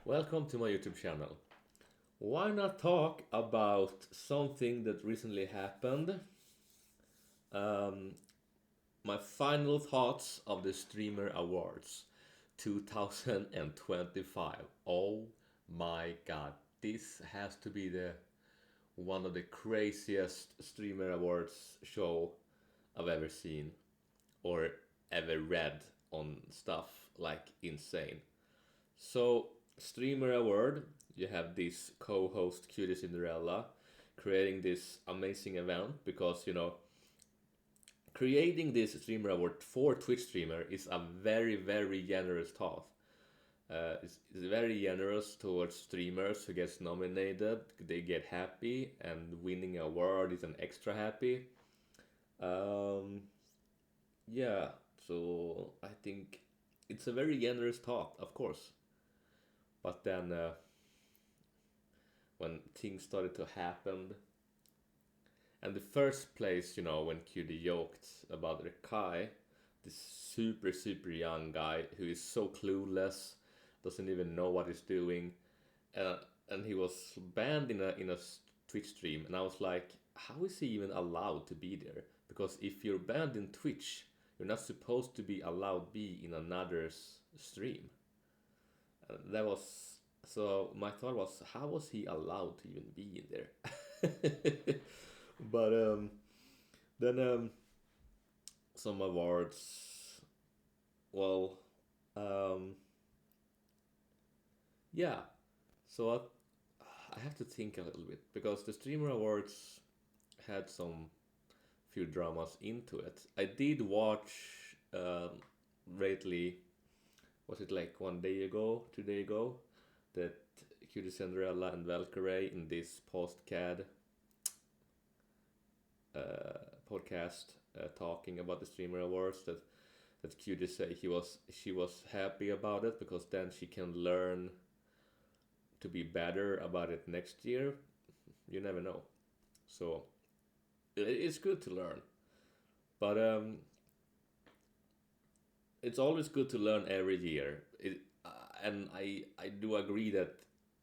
Welcome to my YouTube channel. Why not talk about something that recently happened? Um, my final thoughts of the Streamer Awards 2025. Oh my god, this has to be the one of the craziest Streamer Awards show I've ever seen or ever read on stuff like insane. So, Streamer Award, you have this co host Cutie Cinderella creating this amazing event because, creating this Streamer Award for Twitch streamer is a very, very generous task. It's very generous towards streamers who gets nominated. They get happy, and winning an award is an extra happy. Um, yeah, so I think it's a very generous thought, of course. But then when things started to happen. And the first place, when QD joked about Rekai, this super, super young guy who is so clueless, doesn't even know what he's doing, uh, and he was banned in a Twitch stream, and I was like, how is he even allowed to be there? Because if you're banned in Twitch, you're not supposed to be allowed be in another's stream. That was so. My thought was, how was he allowed to even be in there? But then some awards. Well, um, yeah. So I have to think a little bit because the streamer awards had some few dramas into it. I did watch lately. Was it like 1 day ago, 2 day ago, that Cutie Cinderella and Valkyrie in this podcast talking about the streamer awards that Cutie say she was happy about it because then she can learn to be better about it next year. You never know. So it's good to learn, but it's always good to learn every year. And I do agree that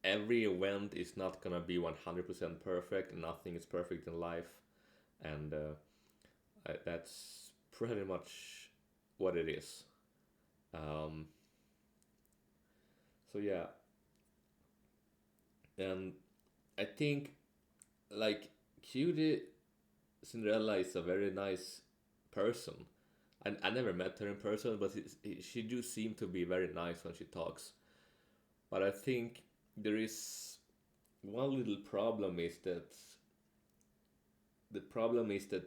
every event is not gonna be 100% perfect. Nothing is perfect in life, and that's pretty much what it is. Um, so yeah, and I think like Cutie Cinderella is a very nice person. I never met her in person, but she do seem to be very nice when she talks. But I think there is one little problem is that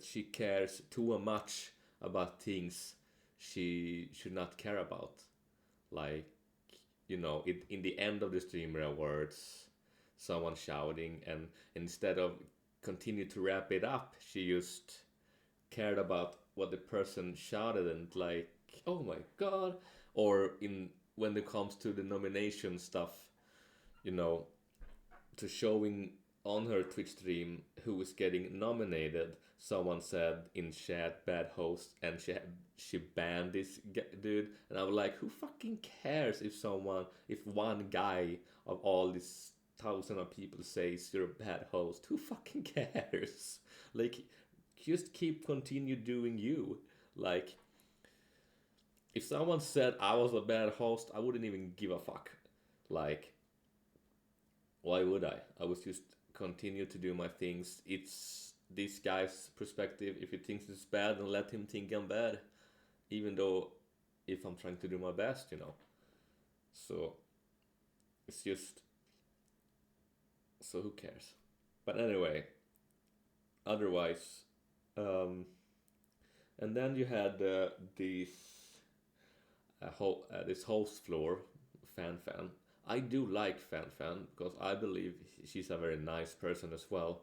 she cares too much about things she should not care about. Like, in the end of the streamer awards, someone shouting, and instead of continue to wrap it up, she just cared about what the person shouted and like, oh my god. Or in when it comes to the nomination stuff, you know, to showing on her Twitch stream who was getting nominated. Someone said in chat "bad host," and she banned this dude, and I was like, who fucking cares if one guy of all these thousand of people says you're a bad host? Who fucking cares? Like, just continue doing you. Like, if someone said I was a bad host, I wouldn't even give a fuck. Like, why would I? I would just continue to do my things. It's this guy's perspective. If he thinks it's bad, then let him think I'm bad. Even though if I'm trying to do my best. So it's just so who cares? But anyway, otherwise, um, and then you had this host floor, Fan. I do like Fan because I believe she's a very nice person as well.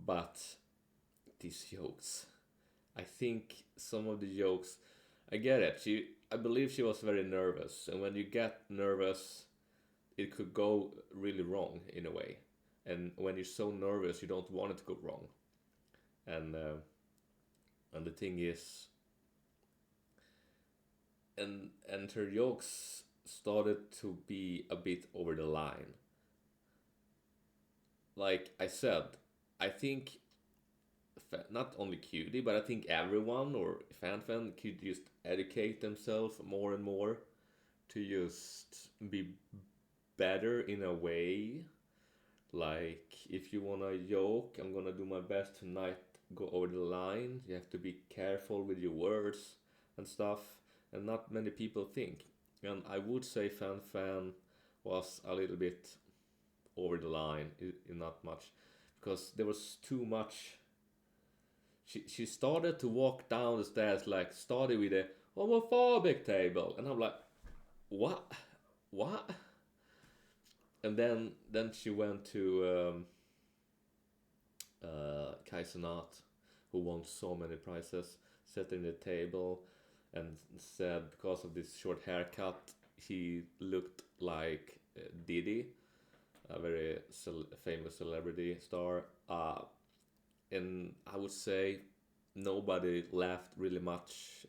But these jokes, I think some of the jokes, I get it. I believe she was very nervous, and when you get nervous, it could go really wrong in a way. And when you're so nervous, you don't want it to go wrong. And and the thing is, and her jokes started to be a bit over the line. Like I said, I think not only QD, but I think everyone or fan could just educate themselves more and more to just be better in a way. Like if you wanna joke, I'm gonna do my best tonight. Go over the line. You have to be careful with your words and stuff, and not many people think. And I would say Fan was a little bit over the line, not much, because there was too much. She started to walk down the stairs like started with a homophobic table, and I'm like, what, what? And then she went to Kaisenat, who won so many prizes, sat in the table and said because of this short haircut, he looked like Diddy, a very famous celebrity star. And I would say nobody laughed really much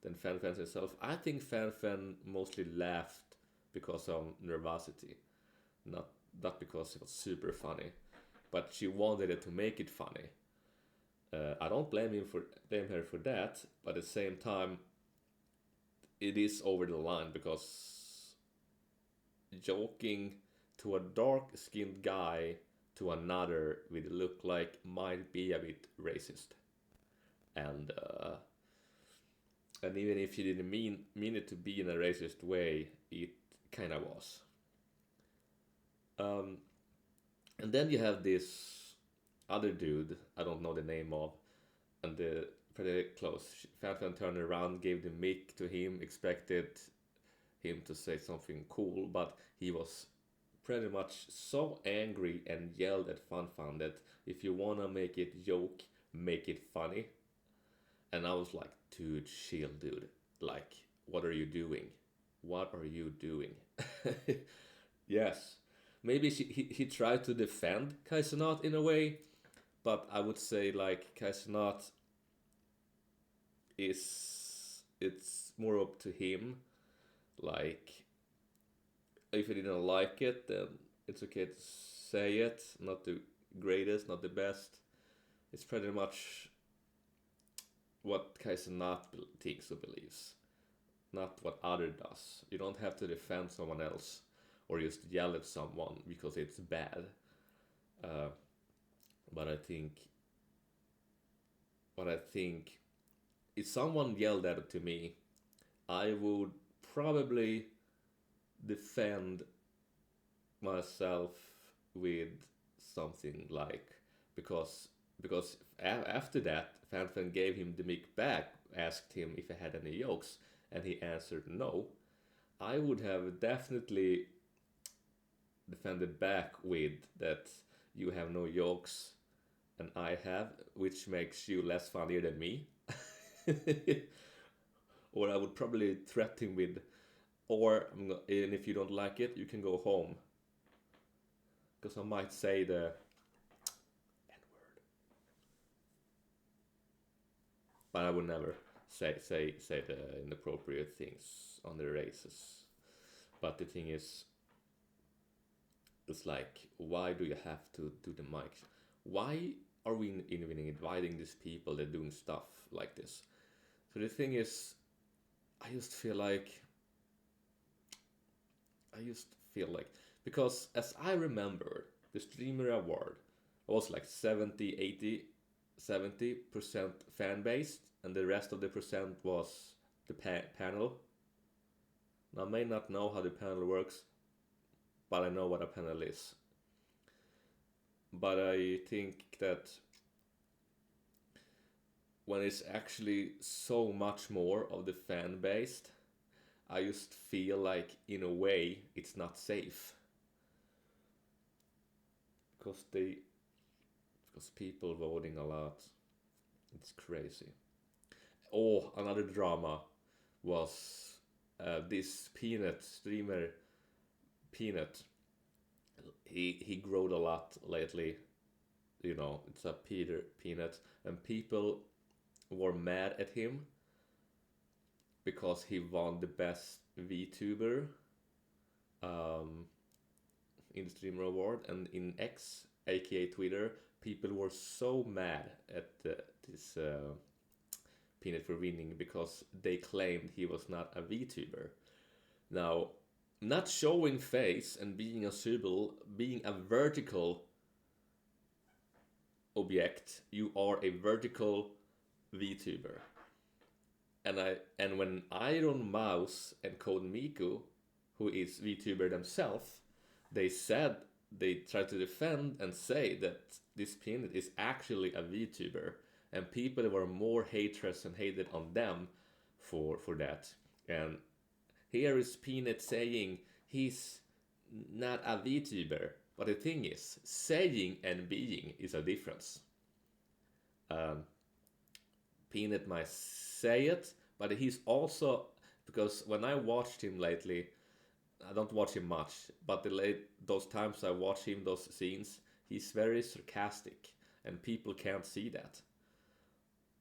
than Fan himself. I think Fan mostly laughed because of nervosity, not because it was super funny, but she wanted it to make it funny. I don't blame her for that, but at the same time, it is over the line because joking to a dark skinned guy to another with a look like might be a bit racist, and even if you didn't mean it to be in a racist way, it kind of was. Um, and then you have this other dude I don't know the name of, and the pretty close. Fan turned around, gave the mic to him, expected him to say something cool, but he was pretty much so angry and yelled at Fan that if you wanna make it joke, make it funny. And I was like, dude, chill, dude. Like, what are you doing? What are you doing? Yes. Maybe he tried to defend Kaisenat in a way, but I would say like Kaisenat is it's more up to him. Like if he didn't like it, then it's okay to say it. Not the greatest, not the best. It's pretty much what Kaisenat thinks or believes, not what other does. You don't have to defend someone else or just yell at someone because it's bad. Uh, but I think if someone yelled at it to me, I would probably defend myself with something like because after that Fan gave him the mic back, asked him if he had any jokes, and he answered no. I would have definitely defended back with that you have no jokes and I have, which makes you less funnier than me. Or I would probably threaten him with, and if you don't like it, you can go home. Because I might say the N word, but I would never say the inappropriate things on the races. But the thing is, it's like, why do you have to do the mics? Why are we even inviting these people that are doing stuff like this? So the thing is, I just feel like I just feel like because as I remember, the streamer award was like 70, 80, 70% fan based, and the rest of the percent was the panel. Now, I may not know how the panel works, but I know what a panel is. But I think that when it's actually so much more of the fan based, I just feel like in a way it's not safe because people voting a lot. It's crazy. Oh, another drama was this Peanut streamer. Peanut. He growed a lot lately. You know, it's a Peter Peanut, and people were mad at him because he won the best VTuber. um, in the streamer award, and in X, aka Twitter, people were so mad at this Peanut for winning because they claimed he was not a VTuber. Now, not showing face and being a symbol, being a vertical object, you are a vertical VTuber. And when Iron Mouse and Code Miku, who is VTuber themselves, they said they tried to defend and say that this Peanut is actually a VTuber, and people were more hatred and hated on them for that. And here is Peanut saying he's not a VTuber, but the thing is, saying and being is a difference. Um, Peanut might say it, but he's also, because when I watched him lately, I don't watch him much, but those times I watch him, those scenes, he's very sarcastic, and people can't see that.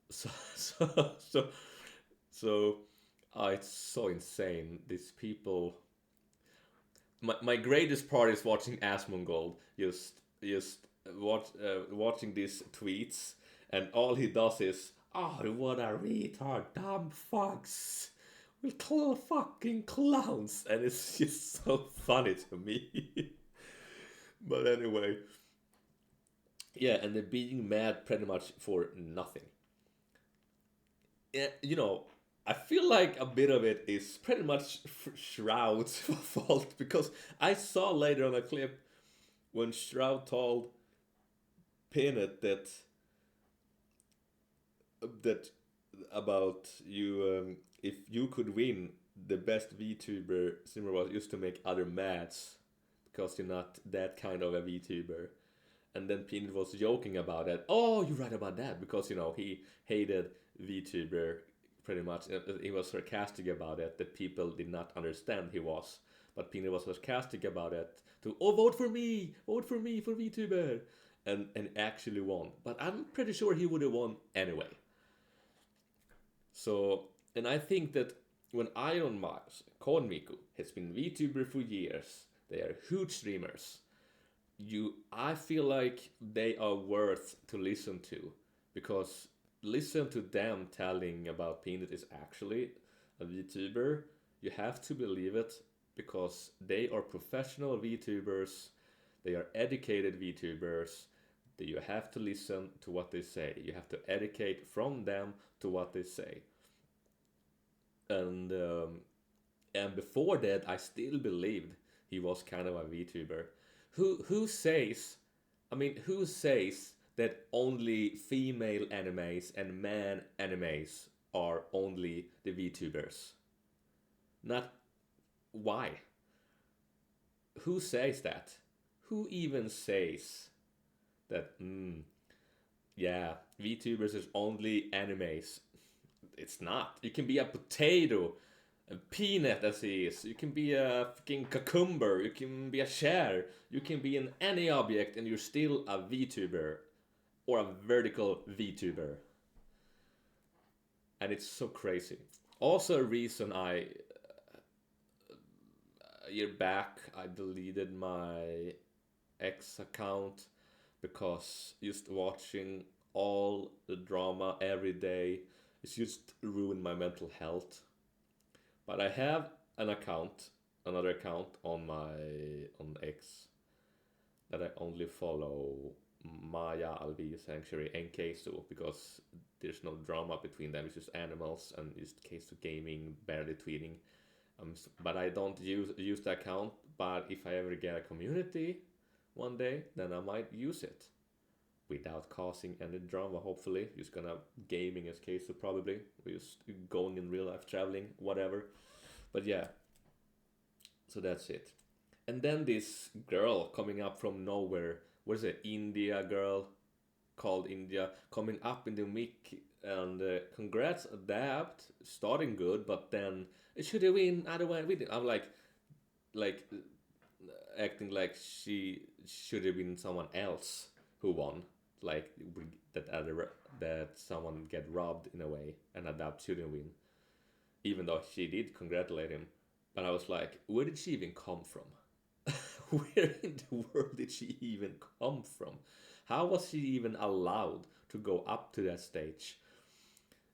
So so so so, it's so insane. These people. My greatest part is watching Asmongold just watching these tweets, and all he does is, oh, what a retard, dumb fucks, we call fucking clowns, and it's just so funny to me. But anyway, yeah, and they're being mad pretty much for nothing. Yeah, I feel like a bit of it is pretty much Shroud's fault, because I saw later on a clip when Shroud told Peanut that about you, if you could win the best VTuber Simmer was used to make other mads because you're not that kind of a VTuber. And then Peanut was joking about it. Oh, you're right about that, because he hated VTuber pretty much. He was sarcastic about it, that people did not understand he was. But Peanut was sarcastic about it to, oh, vote for me for VTuber, and actually won. But I'm pretty sure he would have won anyway. So, and I think that when Iron Mars, Konmiku, has been VTuber for years, they are huge streamers. I feel like they are worth to listen to, because listen to them telling about Peanut is actually a VTuber. You have to believe it, because they are professional VTubers. They are educated VTubers. That you have to listen to what they say. You have to educate from them to what they say. And and before that, I still believed he was kind of a VTuber. Who says? I mean, who says that only female animes and man animes are only the VTubers? Not why? Who says that? Who even says that? Yeah, VTubers is only animes. It's not. You can be a potato, a peanut as he is. You can be a fucking cucumber. You can be a chair. You can be in any object, and you're still a VTuber or a vertical VTuber. And it's so crazy. Also, a reason a year back I deleted my X account, because just watching all the drama every day, it's just ruined my mental health. But I have another account on X, that I only follow Maya, Alvi, Sanctuary, and Keisu, because there's no drama between them. It's just animals and just Keisu gaming, barely tweeting. But I don't use the account. But if I ever get a community one day, then I might use it without causing any drama. Hopefully, just gonna gaming as Keisu probably. We're just going in real life, traveling, whatever. But yeah, so that's it. And then this girl coming up from nowhere, what is it, India girl called India, coming up in the mic, and congrats, Adapt, starting good, but then it should have been otherwise with it. I'm like acting like she should have been someone else who won, like that someone get robbed in a way, and Adapt shouldn't win, even though she did congratulate him. And I was like, where did she even come from? Where in the world did she even come from? How was she even allowed to go up to that stage?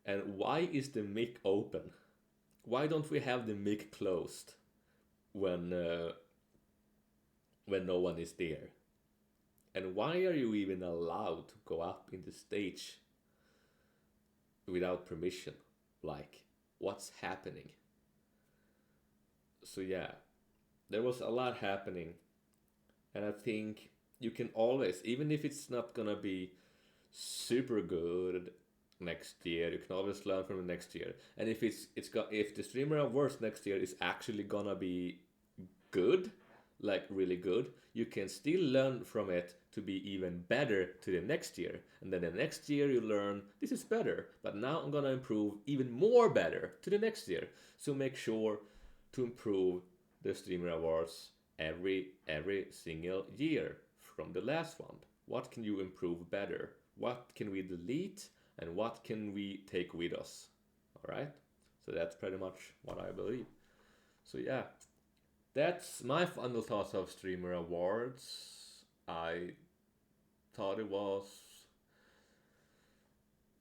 And why is the mic open? Why don't we have the mic closed when no one is there? And why are you even allowed to go up in the stage without permission? Like, what's happening? So yeah, there was a lot happening, and I think you can always, even if it's not gonna be super good next year, you can always learn from the next year. And if the streamer awards next year is actually gonna be good, like really good, you can still learn from it to be even better to the next year. And then the next year you learn this is better, but now I'm gonna improve even more better to the next year. So make sure to improve the streamer awards every single year from the last one. What can you improve better? What can we delete and what can we take with us? All right? So that's pretty much what I believe. So yeah, that's my final thoughts of streamer awards. I thought it was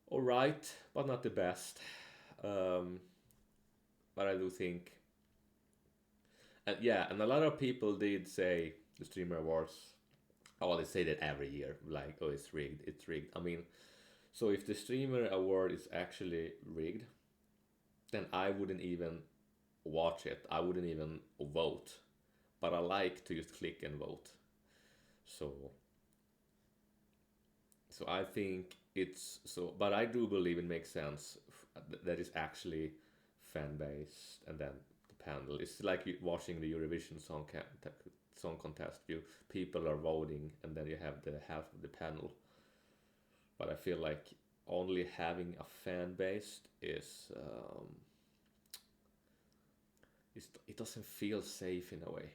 all right, but not the best. Um, but I do think, and yeah, and a lot of people did say the streamer awards. Oh, they say that every year, like, oh, it's rigged, it's rigged. I mean, so if the streamer award is actually rigged, then I wouldn't even watch it. I wouldn't even vote. But I like to just click and vote. So I think it's so, but I do believe it makes sense that is actually fan based, and then the panel. It's like watching the Eurovision song contest. People are voting, and then you have the half of the panel. But I feel like only having a fan based it doesn't feel safe in a way.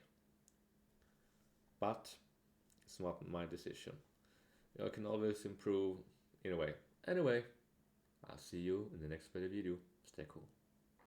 But it's not my decision. I can always improve in a way. Anyway, I'll see you in the next video. Stay cool.